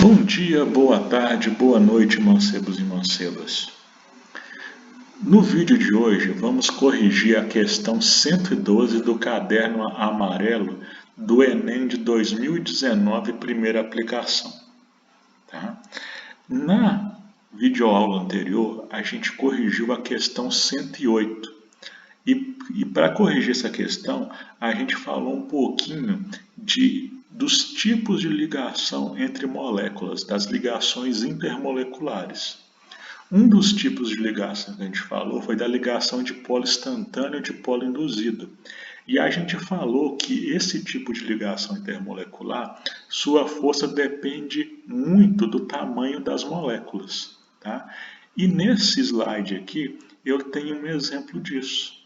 Bom dia, boa tarde, boa noite, mancebos e mancebas. No vídeo de hoje, vamos corrigir a questão 112 do caderno amarelo do Enem de 2019, primeira aplicação. Tá? Na videoaula anterior, a gente corrigiu a questão 108. E para corrigir essa questão, a gente falou um pouquinho dos tipos de ligação entre moléculas, das ligações intermoleculares. Um dos tipos de ligação que a gente falou foi da ligação de polo instantâneo e de polo induzido. E a gente falou que esse tipo de ligação intermolecular, sua força depende muito do tamanho das moléculas. Tá? E nesse slide aqui, eu tenho um exemplo disso.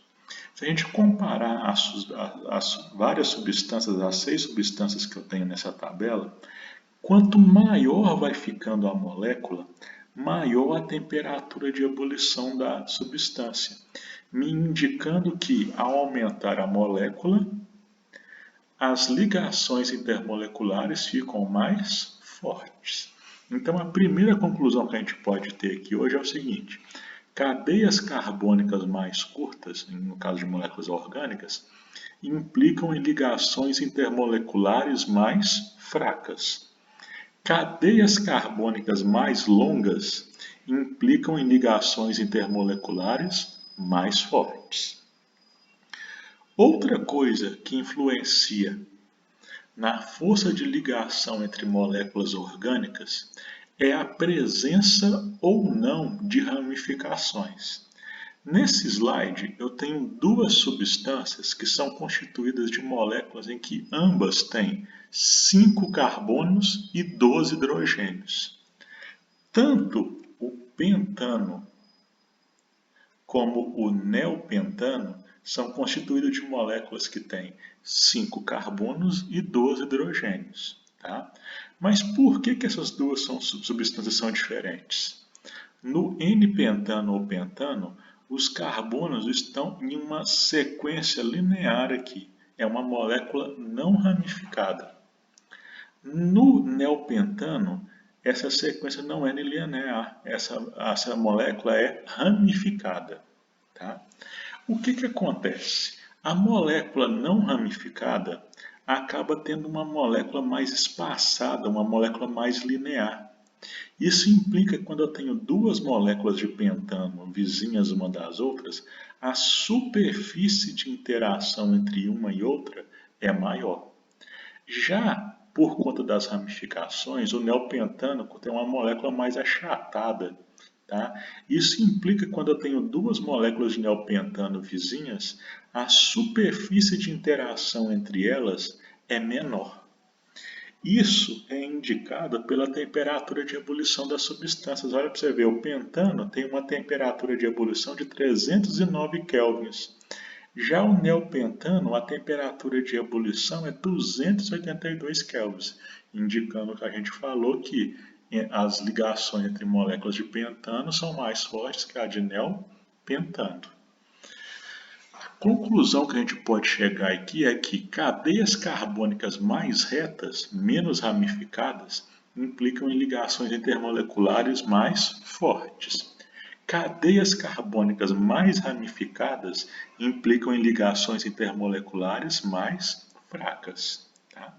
Se a gente comparar as várias substâncias, as 6 substâncias que eu tenho nessa tabela, quanto maior vai ficando a molécula, maior a temperatura de ebulição da substância, me indicando que, ao aumentar a molécula, as ligações intermoleculares ficam mais fortes. Então, a primeira conclusão que a gente pode ter aqui hoje é o seguinte: cadeias carbônicas mais curtas, no caso de moléculas orgânicas, implicam em ligações intermoleculares mais fracas. Cadeias carbônicas mais longas implicam em ligações intermoleculares mais fortes. Outra coisa que influencia na força de ligação entre moléculas orgânicas é a presença ou não de ramificações. Nesse slide, eu tenho duas substâncias que são constituídas de moléculas em que ambas têm 5 carbonos e 12 hidrogênios. Tanto o pentano como o neopentano são constituídos de moléculas que têm 5 carbonos e 12 hidrogênios. Tá? Mas por que essas duas substâncias são diferentes? No N-pentano ou pentano, os carbonos estão em uma sequência linear aqui. É uma molécula não ramificada. No neopentano, essa sequência não é linear. Essa molécula é ramificada. Tá? O que acontece? A molécula não ramificada acaba tendo uma molécula mais espaçada, uma molécula mais linear. Isso implica que quando eu tenho duas moléculas de pentano vizinhas uma das outras, a superfície de interação entre uma e outra é maior. Já por conta das ramificações, o neopentano tem uma molécula mais achatada. Tá? Isso implica que quando eu tenho duas moléculas de neopentano vizinhas, a superfície de interação entre elas é menor. Isso é indicado pela temperatura de ebulição das substâncias. Olha para você ver, o pentano tem uma temperatura de ebulição de 309 kelvins. Já o neopentano, a temperatura de ebulição é 282 kelvins, indicando que a gente falou que as ligações entre moléculas de pentano são mais fortes que a de neopentano. A conclusão que a gente pode chegar aqui é que cadeias carbônicas mais retas, menos ramificadas, implicam em ligações intermoleculares mais fortes. Cadeias carbônicas mais ramificadas implicam em ligações intermoleculares mais fracas. Tá?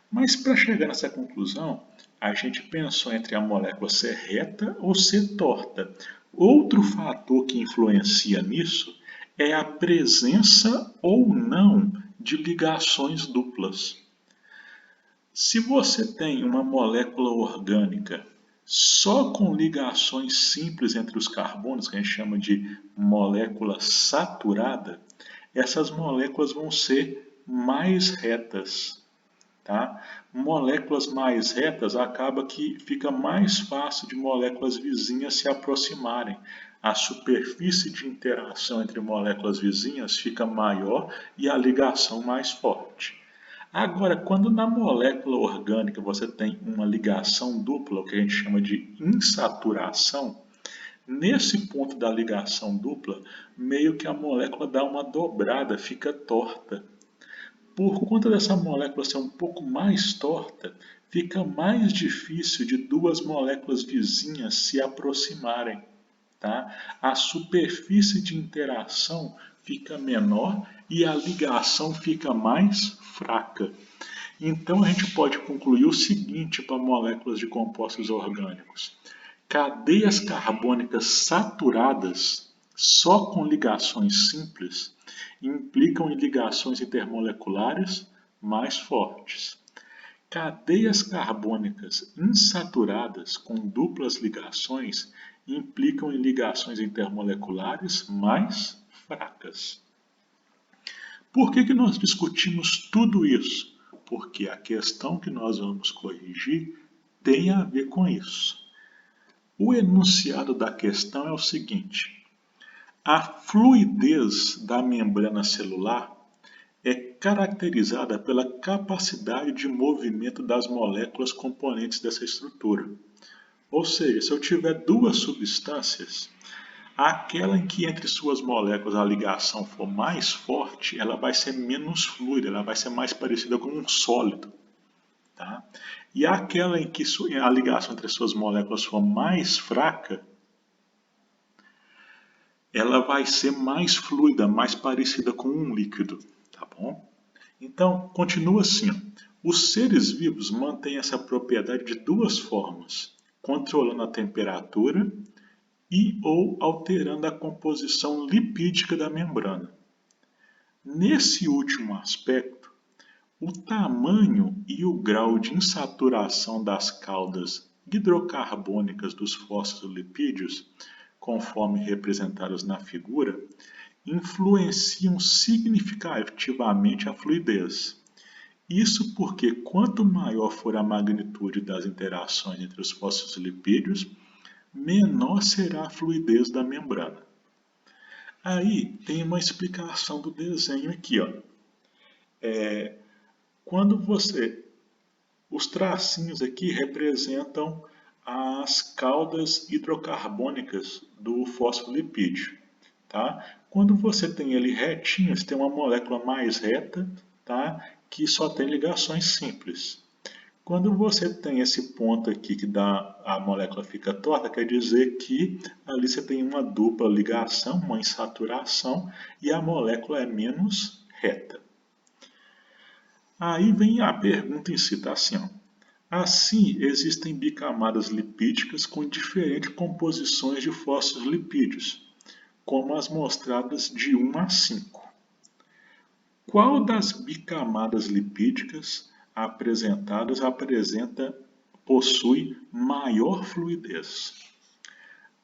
Mas para chegar nessa conclusão, a gente pensou entre a molécula ser reta ou ser torta. Outro fator que influencia nisso é a presença ou não de ligações duplas. Se você tem uma molécula orgânica só com ligações simples entre os carbonos, que a gente chama de molécula saturada, essas moléculas vão ser mais retas. Tá? Moléculas mais retas acaba que fica mais fácil de moléculas vizinhas se aproximarem. A superfície de interação entre moléculas vizinhas fica maior e a ligação mais forte. Agora, quando na molécula orgânica você tem uma ligação dupla, o que a gente chama de insaturação, nesse ponto da ligação dupla, meio que a molécula dá uma dobrada, fica torta. Por conta dessa molécula ser um pouco mais torta, fica mais difícil de duas moléculas vizinhas se aproximarem. Tá? A superfície de interação fica menor e a ligação fica mais fraca. Então a gente pode concluir o seguinte para moléculas de compostos orgânicos: cadeias carbônicas saturadas só com ligações simples implicam em ligações intermoleculares mais fortes. Cadeias carbônicas insaturadas com duplas ligações implicam em ligações intermoleculares mais fracas. Por que nós discutimos tudo isso? Porque a questão que nós vamos corrigir tem a ver com isso. O enunciado da questão é o seguinte: a fluidez da membrana celular é caracterizada pela capacidade de movimento das moléculas componentes dessa estrutura. Ou seja, se eu tiver duas substâncias, aquela em que entre suas moléculas a ligação for mais forte, ela vai ser menos fluida, ela vai ser mais parecida com um sólido. Tá? E aquela em que a ligação entre suas moléculas for mais fraca, ela vai ser mais fluida, mais parecida com um líquido. Tá bom? Então, continua assim. Os seres vivos mantêm essa propriedade de duas formas: controlando a temperatura e ou alterando a composição lipídica da membrana. Nesse último aspecto, o tamanho e o grau de insaturação das caudas hidrocarbônicas dos fosfolipídios, conforme representados na figura, influenciam significativamente a fluidez. Isso porque quanto maior for a magnitude das interações entre os fosfolipídios, menor será a fluidez da membrana. Aí tem uma explicação do desenho aqui, ó. Quando os tracinhos aqui representam as caudas hidrocarbônicas do fosfolipídio, tá? Quando você tem ele retinho, você tem uma molécula mais reta, tá? Que só tem ligações simples. Quando você tem esse ponto aqui que a molécula fica torta, quer dizer que ali você tem uma dupla ligação, uma insaturação, e a molécula é menos reta. Aí vem a pergunta em si, tá assim, ó. Assim, existem bicamadas lipídicas com diferentes composições de fosfolipídios, como as mostradas de 1 a 5. Qual das bicamadas lipídicas apresentadas possui maior fluidez?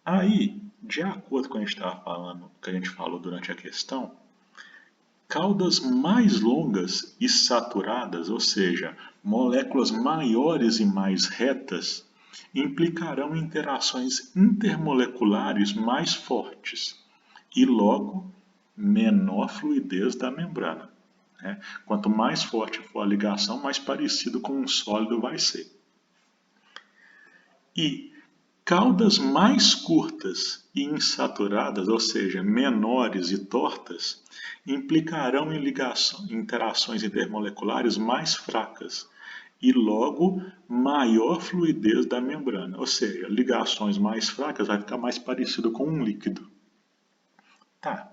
Aí, de acordo com o que a gente estava falando, que a gente falou durante a questão, caudas mais longas e saturadas, ou seja, moléculas maiores e mais retas, implicarão em interações intermoleculares mais fortes e, logo, menor fluidez da membrana. Quanto mais forte for a ligação, mais parecido com um sólido vai ser. E caudas mais curtas e insaturadas, ou seja, menores e tortas, implicarão em interações intermoleculares mais fracas e, logo, maior fluidez da membrana. Ou seja, ligações mais fracas vai ficar mais parecido com um líquido. Tá.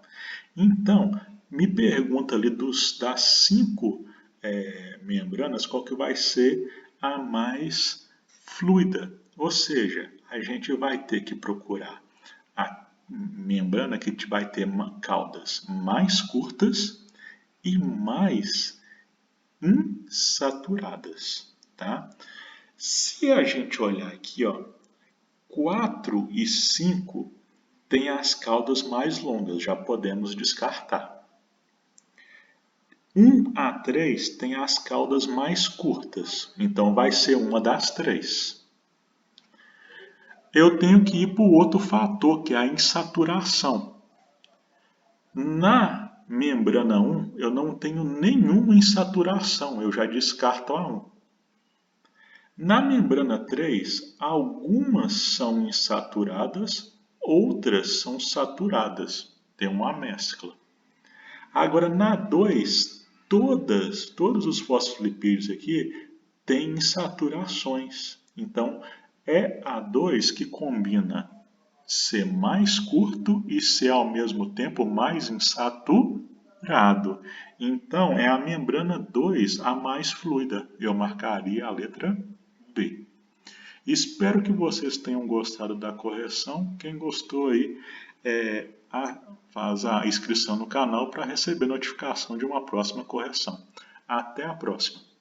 Então, me pergunta ali das 5 membranas qual que vai ser a mais fluida. Ou seja, a gente vai ter que procurar a membrana que vai ter caudas mais curtas e mais insaturadas. Tá? Se a gente olhar aqui, ó, 4 e 5 tem as caudas mais longas, já podemos descartar. 1 a 3 tem as caudas mais curtas, então vai ser uma das 3. Eu tenho que ir para o outro fator, que é a insaturação. Na membrana 1, eu não tenho nenhuma insaturação, eu já descarto a 1. Na membrana 3, algumas são insaturadas, outras são saturadas, tem uma mescla. Agora, na 2, Todos os fosfolipídios aqui têm insaturações. Então, é A2 que combina ser mais curto e ser ao mesmo tempo mais insaturado. Então, é a membrana 2 a mais fluida. Eu marcaria a letra B. Espero que vocês tenham gostado da correção. Quem gostou aí, faz a inscrição no canal para receber notificação de uma próxima correção. Até a próxima!